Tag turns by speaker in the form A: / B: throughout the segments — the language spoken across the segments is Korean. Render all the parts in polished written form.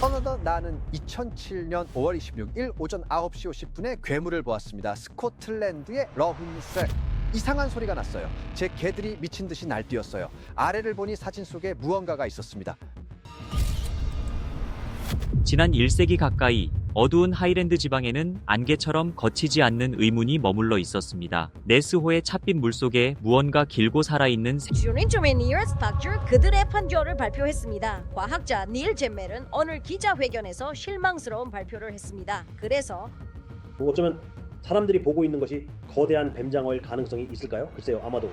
A: 어느덧 나는 2007년 5월 26일 오전 9시 50분에 괴물을 보았습니다. 스코틀랜드의 러훈셀. 이상한 소리가 났어요. 제 개들이 미친 듯이 날뛰었어요. 아래를 보니 사진 속에 무언가가 있었습니다.
B: 지난 1세기 가까이 어두운 하이랜드 지방에는 안개처럼 거치지 않는 의문이 머물러 있었습니다. 네스호의 찻빛 물속에 무언가 길고 살아있는
C: Junior Structure 그들의 판결을 발표했습니다. 과학자 닐 잼멜은 오늘 기자회견에서 실망스러운 발표를 했습니다. 그래서
D: 어쩌면 사람들이 보고 있는 것이 거대한 뱀장어일 가능성이 있을까요? 글쎄요, 아마도.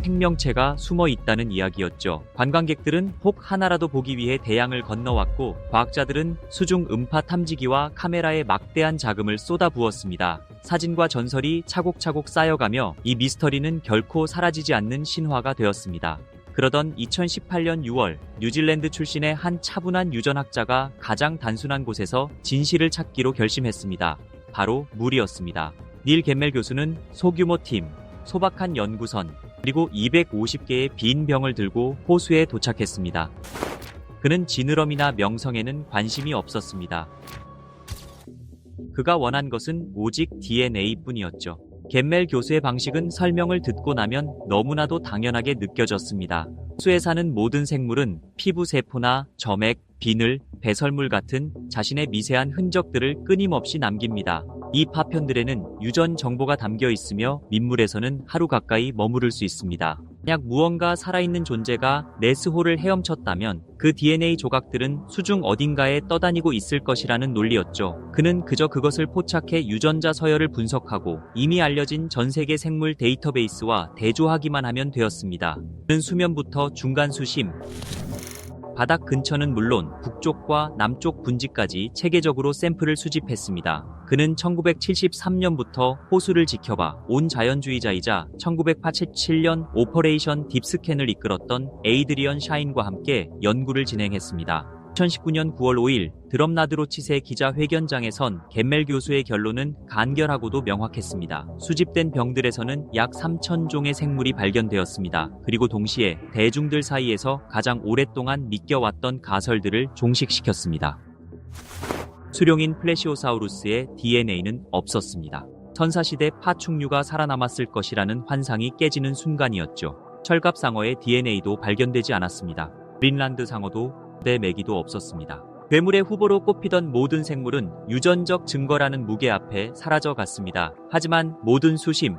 B: 생명체가 숨어 있다는 이야기였죠. 관광객들은 혹 하나라도 보기 위해 대양을 건너왔고, 과학자들은 수중 음파 탐지기와 카메라에 막대한 자금을 쏟아부었습니다. 사진과 전설이 차곡차곡 쌓여가며 이 미스터리는 결코 사라지지 않는 신화가 되었습니다. 그러던 2018년 6월, 뉴질랜드 출신의 한 차분한 유전학자가 가장 단순한 곳에서 진실을 찾기로 결심했습니다. 바로 물이었습니다. 닐 갬멜 교수는 소규모 팀, 소박한 연구선, 그리고 250개의 빈 병을 들고 호수에 도착했습니다. 그는 지느러미나 명성에는 관심이 없었습니다. 그가 원한 것은 오직 DNA뿐이었죠. 갬멜 교수의 방식은 설명을 듣고 나면 너무나도 당연하게 느껴졌습니다. 호수에 사는 모든 생물은 피부 세포나 점액, 비늘, 배설물 같은 자신의 미세한 흔적들을 끊임없이 남깁니다. 이 파편들에는 유전 정보가 담겨 있으며 민물에서는 하루 가까이 머무를 수 있습니다. 만약 무언가 살아있는 존재가 네스호를 헤엄쳤다면 그 DNA 조각들은 수중 어딘가에 떠다니고 있을 것이라는 논리였죠. 그는 그저 그것을 포착해 유전자 서열을 분석하고 이미 알려진 전 세계 생물 데이터베이스와 대조하기만 하면 되었습니다. 그는 수면부터 중간 수심, 바닥 근처는 물론 북쪽과 남쪽 분지까지 체계적으로 샘플을 수집했습니다. 그는 1973년부터 호수를 지켜봐 온 자연주의자이자 1987년 오퍼레이션 딥스캔을 이끌었던 에이드리언 샤인과 함께 연구를 진행했습니다. 2019년 9월 5일 드럼나드로치세 기자회견장에선 갬멜 교수의 결론은 간결하고도 명확했습니다. 수집된 병들에서는 약 3,000종의 생물이 발견되었습니다. 그리고 동시에 대중들 사이에서 가장 오랫동안 믿겨왔던 가설들을 종식시켰습니다. 수룡인 플래시오사우루스의 DNA는 없었습니다. 선사시대 파충류가 살아남았을 것이라는 환상이 깨지는 순간이었죠. 철갑상어의 DNA도 발견되지 않았습니다. 그린란드 상어도 메기도 없었습니다. 괴물의 후보로 꼽히던 모든 생물은 유전적 증거라는 무게 앞에 사라져갔습니다. 하지만 모든 수심,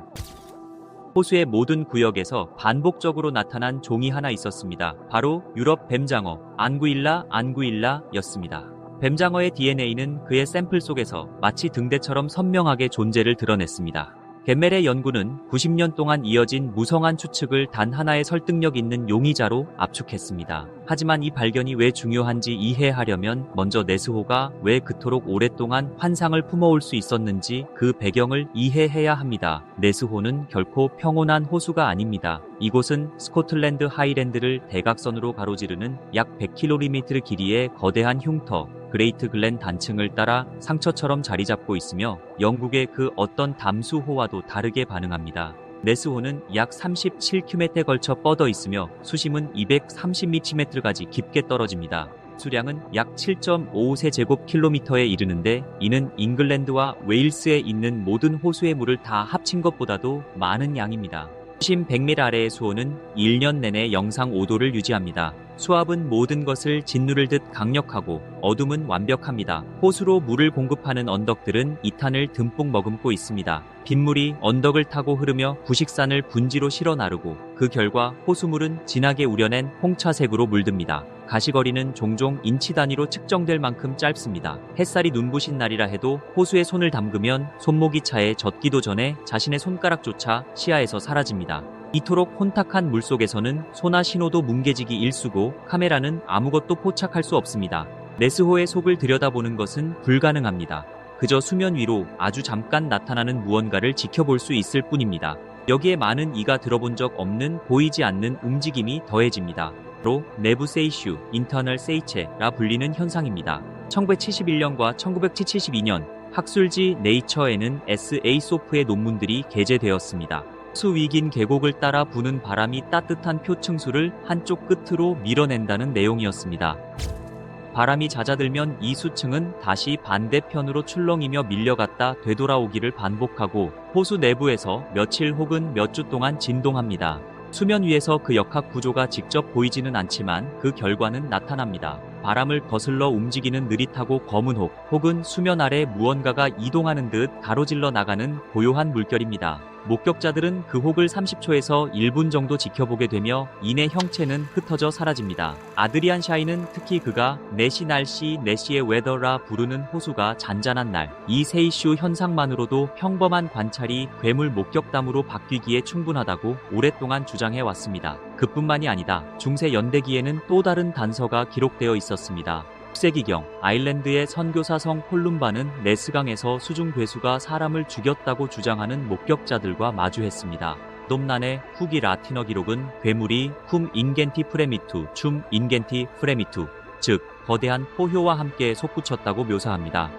B: 호수의 모든 구역에서 반복적으로 나타난 종이 하나 있었습니다. 바로 유럽 뱀장어, 안구일라였습니다. 뱀장어의 DNA는 그의 샘플 속에서 마치 등대처럼 선명하게 존재를 드러냈습니다. 갬멜의 연구는 90년 동안 이어진 무성한 추측을 단 하나의 설득력 있는 용의자로 압축했습니다. 하지만 이 발견이 왜 중요한지 이해하려면 먼저 네스호가 왜 그토록 오랫동안 환상을 품어올 수 있었는지 그 배경을 이해해야 합니다. 네스호는 결코 평온한 호수가 아닙니다. 이곳은 스코틀랜드 하이랜드를 대각선으로 가로지르는 약 100km 길이의 거대한 흉터, 그레이트 글렌 단층을 따라 상처처럼 자리 잡고 있으며 영국의 그 어떤 담수호와도 다르게 반응합니다. 네스호는 약 37km에 걸쳐 뻗어 있으며 수심은 230m까지 깊게 떨어집니다. 수량은 약 7.55세제곱킬로미터에 이르는데 이는 잉글랜드와 웨일스에 있는 모든 호수의 물을 다 합친 것보다도 많은 양입니다. 수심 100m 아래의 수온은 1년 내내 영상 5도를 유지합니다. 수압은 모든 것을 짓누를 듯 강력하고 어둠은 완벽합니다. 호수로 물을 공급하는 언덕들은 이탄을 듬뿍 머금고 있습니다. 빗물이 언덕을 타고 흐르며 부식산을 분지로 실어 나르고 그 결과 호수물은 진하게 우려낸 홍차색으로 물듭니다. 가시거리는 종종 인치 단위로 측정될 만큼 짧습니다. 햇살이 눈부신 날이라 해도 호수에 손을 담그면 손목이 차에 젖기도 전에 자신의 손가락조차 시야에서 사라집니다. 이토록 혼탁한 물속에서는 소나 신호도 뭉개지기 일쑤고 카메라는 아무것도 포착할 수 없습니다. 네스호의 속을 들여다보는 것은 불가능합니다. 그저 수면 위로 아주 잠깐 나타나는 무언가를 지켜볼 수 있을 뿐입니다. 여기에 많은 이가 들어본 적 없는 보이지 않는 움직임이 더해집니다. 바로 내부 세이슈, 인터널 세이체라 불리는 현상입니다. 1971년과 1972년 학술지 네이처에는 S.A. 소프의 논문들이 게재되었습니다. 수 위긴 계곡을 따라 부는 바람이 따뜻한 표층수를 한쪽 끝으로 밀어낸다는 내용이었습니다. 바람이 잦아들면 이 수층은 다시 반대편으로 출렁이며 밀려갔다 되돌아오기를 반복하고 호수 내부에서 며칠 혹은 몇 주 동안 진동합니다. 수면 위에서 그 역학 구조가 직접 보이지는 않지만 그 결과는 나타납니다. 바람을 거슬러 움직이는 느릿하고 검은 혹 혹은 수면 아래 무언가가 이동하는 듯 가로질러 나가는 고요한 물결입니다. 목격자들은 그 혹을 30초에서 1분 정도 지켜보게 되며 이내 형체는 흩어져 사라집니다. 아드리안 샤이는 특히 그가 내시 날씨 내시의 웨더라 부르는 호수가 잔잔한 날, 이 세 이슈 현상만으로도 평범한 관찰이 괴물 목격담으로 바뀌기에 충분하다고 오랫동안 주장해 왔습니다. 그뿐만이 아니다. 중세 연대기에는 또 다른 단서가 기록되어 있었습니다. 6세기경 아일랜드의 선교사 성 콜룸바는 네스강에서 수중 괴수가 사람을 죽였다고 주장하는 목격자들과 마주했습니다. 돔난의 후기 라틴어 기록은 괴물이 쿰 인겐티 프레미투, 춤 인겐티 프레미투, 즉 거대한 포효와 함께 솟구쳤다고 묘사합니다.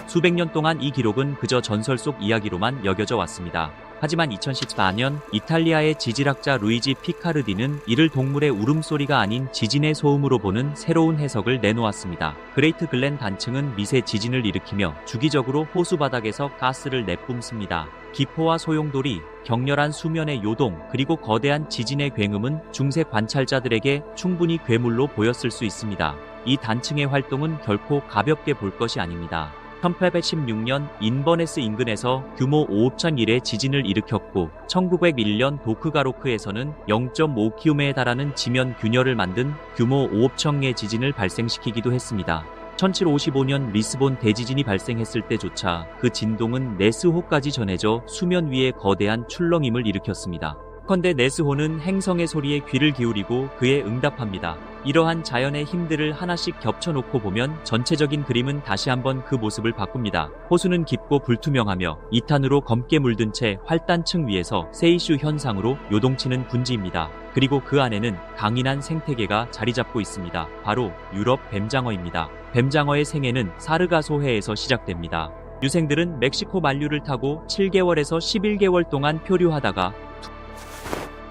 B: 수백 년 동안 이 기록은 그저 전설 속 이야기로만 여겨져 왔습니다. 하지만 2014년 이탈리아의 지질학자 루이지 피카르디는 이를 동물의 울음소리가 아닌 지진의 소음으로 보는 새로운 해석을 내놓았습니다. 그레이트 글렌 단층은 미세 지진을 일으키며 주기적으로 호수 바닥에서 가스를 내뿜습니다. 기포와 소용돌이, 격렬한 수면의 요동, 그리고 거대한 지진의 굉음은 중세 관찰자들에게 충분히 괴물로 보였을 수 있습니다. 이 단층의 활동은 결코 가볍게 볼 것이 아닙니다. 1816년 인버네스 인근에서 규모 5.1의 지진을 일으켰고 1901년 도크가로크에서는 0.5km에 달하는 지면 균열을 만든 규모 5.0의 지진을 발생시키기도 했습니다. 1755년 리스본 대지진이 발생했을 때조차 그 진동은 네스호까지 전해져 수면 위에 거대한 출렁임을 일으켰습니다. 컨대 네스호는 행성의 소리에 귀를 기울이고 그에 응답합니다. 이러한 자연의 힘들을 하나씩 겹쳐놓고 보면 전체적인 그림은 다시 한번 그 모습을 바꿉니다. 호수는 깊고 불투명하며 이탄으로 검게 물든 채 활단층 위에서 세이슈 현상으로 요동치는 분지입니다. 그리고 그 안에는 강인한 생태계가 자리잡고 있습니다. 바로 유럽 뱀장어입니다. 뱀장어의 생애는 사르가소해에서 시작됩니다. 유생들은 멕시코 만류를 타고 7개월에서 11개월 동안 표류하다가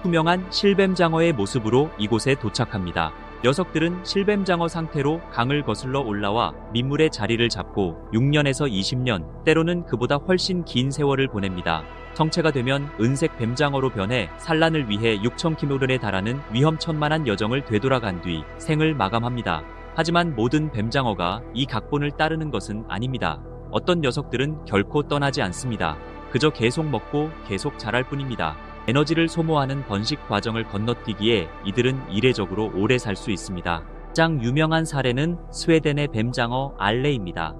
B: 투명한 실뱀장어의 모습으로 이곳에 도착합니다. 녀석들은 실뱀장어 상태로 강을 거슬러 올라와 민물의 자리를 잡고 6년에서 20년, 때로는 그보다 훨씬 긴 세월을 보냅니다. 성체가 되면 은색 뱀장어로 변해 산란을 위해 6,000km에 달하는 위험천만한 여정을 되돌아간 뒤 생을 마감합니다. 하지만 모든 뱀장어가 이 각본을 따르는 것은 아닙니다. 어떤 녀석들은 결코 떠나지 않습니다. 그저 계속 먹고 계속 자랄 뿐입니다. 에너지를 소모하는 번식 과정을 건너뛰기에 이들은 이례적으로 오래 살 수 있습니다. 가장 유명한 사례는 스웨덴의 뱀장어 알레입니다.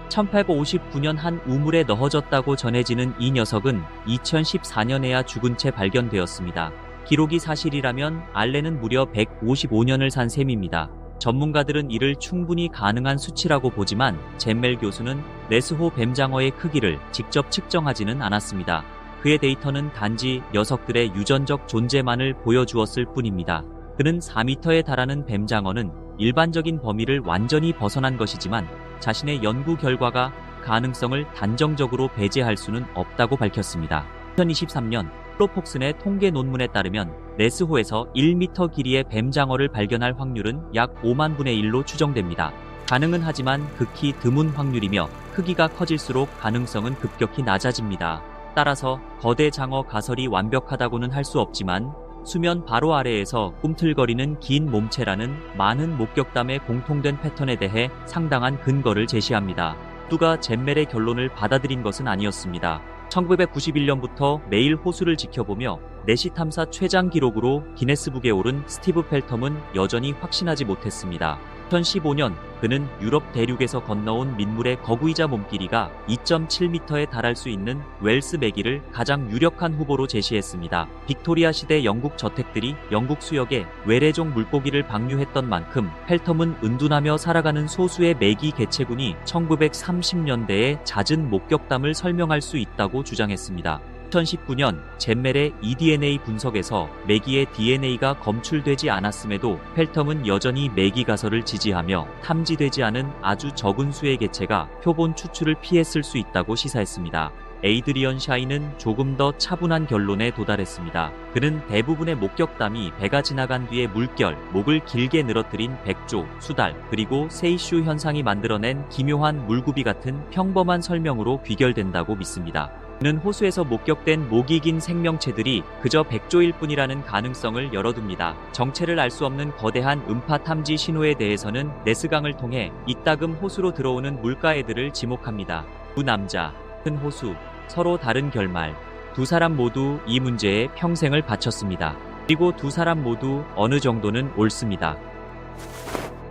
B: 1859년 한 우물에 넣어졌다고 전해지는 이 녀석은 2014년에야 죽은 채 발견되었습니다. 기록이 사실이라면 알레는 무려 155년을 산 셈입니다. 전문가들은 이를 충분히 가능한 수치라고 보지만 잼멜 교수는 네스호 뱀장어의 크기를 직접 측정하지는 않았습니다. 그의 데이터는 단지 녀석들의 유전적 존재만을 보여주었을 뿐입니다. 그는 4m에 달하는 뱀장어는 일반적인 범위를 완전히 벗어난 것이지만 자신의 연구 결과가 가능성을 단정적으로 배제할 수는 없다고 밝혔습니다. 2023년 플로폭슨의 통계 논문에 따르면 네스호에서 1m 길이의 뱀장어를 발견할 확률은 약 5만 분의 1로 추정됩니다. 가능은 하지만 극히 드문 확률이며 크기가 커질수록 가능성은 급격히 낮아집니다. 따라서 거대 장어 가설이 완벽하다고는 할 수 없지만 수면 바로 아래에서 꿈틀거리는 긴 몸체라는 많은 목격담의 공통된 패턴에 대해 상당한 근거를 제시합니다. 누가 잼멜의 결론을 받아들인 것은 아니었습니다. 1991년부터 매일 호수를 지켜보며 내시 탐사 최장 기록으로 기네스북에 오른 스티브 펠텀은 여전히 확신하지 못했습니다. 2015년 그는 유럽 대륙에서 건너온 민물의 거구이자 몸길이가 2.7m에 달할 수 있는 웰스 메기를 가장 유력한 후보로 제시했습니다. 빅토리아 시대 영국 저택들이 영국 수역에 외래종 물고기를 방류했던 만큼 펠텀은 은둔하며 살아가는 소수의 메기 개체군이 1930년대에 잦은 목격담을 설명할 수 있다고 주장했습니다. 2019년 잼멜의 eDNA 분석에서 메기의 DNA가 검출되지 않았음에도 펠텀은 여전히 메기 가설을 지지하며 탐지되지 않은 아주 적은 수의 개체가 표본 추출을 피했을 수 있다고 시사했습니다. 에이드리언 샤이는 조금 더 차분한 결론에 도달했습니다. 그는 대부분의 목격담이 배가 지나간 뒤에 물결, 목을 길게 늘어뜨린 백조, 수달, 그리고 세이슈 현상이 만들어낸 기묘한 물구비 같은 평범한 설명으로 귀결된다고 믿습니다. 그는 호수에서 목격된 목이 긴 생명체들이 그저 백조일 뿐이라는 가능성을 열어둡니다. 정체를 알 수 없는 거대한 음파 탐지 신호에 대해서는 네스강을 통해 이따금 호수로 들어오는 물가애들을 지목합니다. 두 남자, 큰 호수, 서로 다른 결말. 두 사람 모두 이 문제에 평생을 바쳤습니다. 그리고 두 사람 모두 어느 정도는 옳습니다.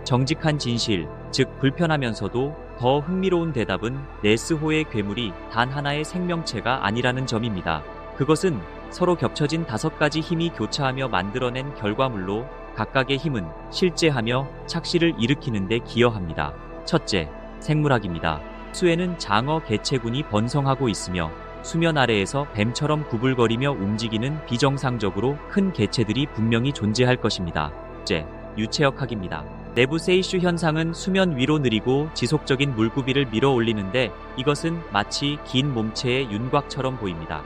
B: 정직한 진실, 즉 불편하면서도 더 흥미로운 대답은 네스호의 괴물이 단 하나의 생명체가 아니라는 점입니다. 그것은 서로 겹쳐진 5가지 힘이 교차하며 만들어낸 결과물로 각각의 힘은 실제하며 착시를 일으키는 데 기여합니다. 첫째, 생물학입니다. 수에는 장어 개체군이 번성하고 있으며 수면 아래에서 뱀처럼 구불거리며 움직이는 비정상적으로 큰 개체들이 분명히 존재할 것입니다. 둘째, 유체역학입니다. 내부 세이슈 현상은 수면 위로 느리고 지속적인 물구비를 밀어 올리는데 이것은 마치 긴 몸체의 윤곽처럼 보입니다.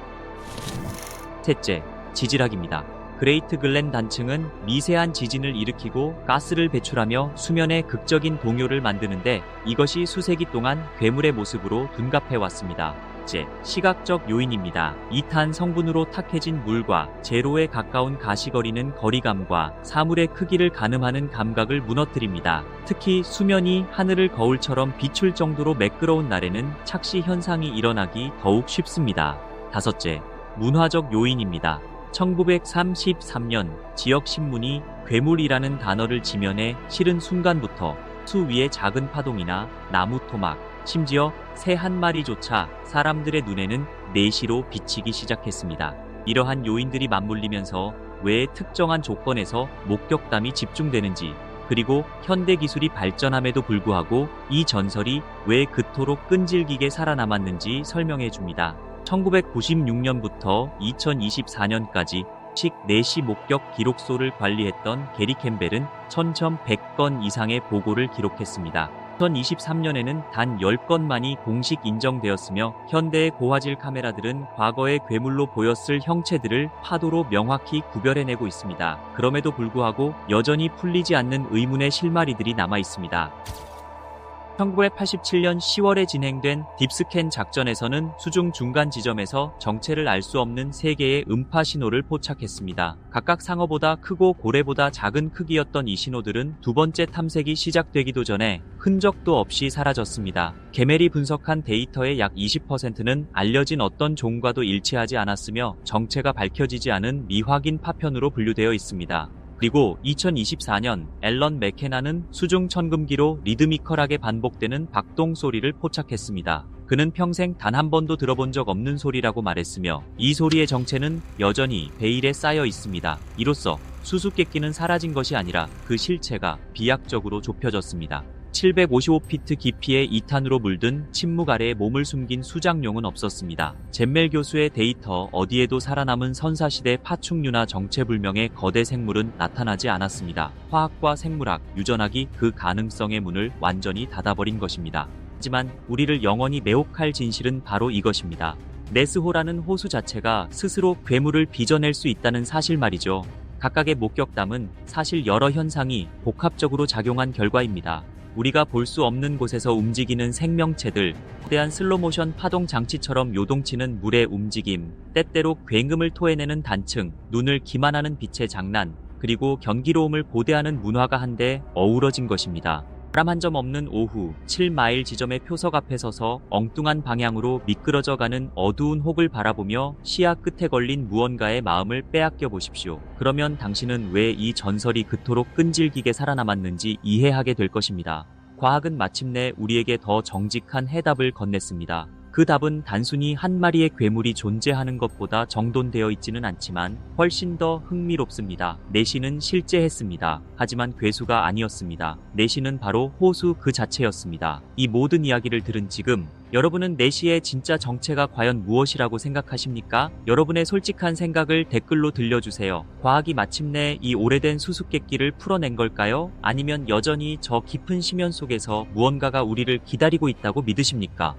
B: 셋째, 지질학입니다. 그레이트 글렌 단층은 미세한 지진을 일으키고 가스를 배출하며 수면에 극적인 동요를 만드는데 이것이 수세기 동안 괴물의 모습으로 둔갑해왔습니다. 째, 시각적 요인입니다. 이탄 성분으로 탁해진 물과 제로에 가까운 가시거리는 거리감과 사물의 크기를 가늠하는 감각을 무너뜨립니다. 특히 수면이 하늘을 거울처럼 비출 정도로 매끄러운 날에는 착시 현상이 일어나기 더욱 쉽습니다. 다섯째, 문화적 요인입니다. 1933년 지역신문이 괴물이라는 단어를 지면에 실은 순간부터 수 위의 작은 파동이나 나무 토막, 심지어 새 한 마리조차 사람들의 눈에는 내시로 비치기 시작했습니다. 이러한 요인들이 맞물리면서 왜 특정한 조건에서 목격담이 집중되는지, 그리고 현대 기술이 발전함에도 불구하고 이 전설이 왜 그토록 끈질기게 살아남았는지 설명해 줍니다. 1996년부터 2024년까지 식 내시 목격 기록소를 관리했던 게리 캠벨은 1100건 이상의 보고를 기록했습니다. 2023년에는 단 10건만이 공식 인정되었으며 현대의 고화질 카메라들은 과거의 괴물로 보였을 형체들을 파도로 명확히 구별해내고 있습니다. 그럼에도 불구하고 여전히 풀리지 않는 의문의 실마리들이 남아 있습니다. 1987년 10월에 진행된 딥스캔 작전에서는 수중 중간 지점에서 정체를 알 수 없는 3개의 음파 신호를 포착했습니다. 각각 상어보다 크고 고래보다 작은 크기였던 이 신호들은 두 번째 탐색이 시작되기도 전에 흔적도 없이 사라졌습니다. 게멜이 분석한 데이터의 약 20%는 알려진 어떤 종과도 일치하지 않았으며 정체가 밝혀지지 않은 미확인 파편으로 분류되어 있습니다. 그리고 2024년 앨런 맥케나는 수중 천금기로 리드미컬하게 반복되는 박동 소리를 포착했습니다. 그는 평생 단 한 번도 들어본 적 없는 소리라고 말했으며 이 소리의 정체는 여전히 베일에 쌓여 있습니다. 이로써 수수께끼는 사라진 것이 아니라 그 실체가 비약적으로 좁혀졌습니다. 755피트 깊이의 이탄으로 물든 침묵 아래에 몸을 숨긴 수장용은 없었습니다. 젠멜 교수의 데이터 어디에도 살아남은 선사시대 파충류나 정체불명의 거대 생물은 나타나지 않았습니다. 화학과 생물학, 유전학이 그 가능성의 문을 완전히 닫아버린 것입니다. 하지만 우리를 영원히 매혹할 진실은 바로 이것입니다. 네스호라는 호수 자체가 스스로 괴물을 빚어낼 수 있다는 사실 말이죠. 각각의 목격담은 사실 여러 현상이 복합적으로 작용한 결과입니다. 우리가 볼 수 없는 곳에서 움직이는 생명체들, 거대한 슬로모션 파동 장치처럼 요동치는 물의 움직임, 때때로 굉음을 토해내는 단층, 눈을 기만하는 빛의 장난, 그리고 경기로움을 고대하는 문화가 한데 어우러진 것입니다. 바람 한 점 없는 오후 7마일 지점의 표석 앞에 서서 엉뚱한 방향으로 미끄러져가는 어두운 혹을 바라보며 시야 끝에 걸린 무언가의 마음을 빼앗겨 보십시오. 그러면 당신은 왜 이 전설이 그토록 끈질기게 살아남았는지 이해하게 될 것입니다. 과학은 마침내 우리에게 더 정직한 해답을 건넸습니다. 그 답은 단순히 한 마리의 괴물이 존재하는 것보다 정돈되어 있지는 않지만 훨씬 더 흥미롭습니다. 내시는 실제했습니다. 하지만 괴수가 아니었습니다. 내시는 바로 호수 그 자체였습니다. 이 모든 이야기를 들은 지금 여러분은 내시의 진짜 정체가 과연 무엇이라고 생각하십니까? 여러분의 솔직한 생각을 댓글로 들려주세요. 과학이 마침내 이 오래된 수수께끼를 풀어낸 걸까요? 아니면 여전히 저 깊은 심연 속에서 무언가가 우리를 기다리고 있다고 믿으십니까?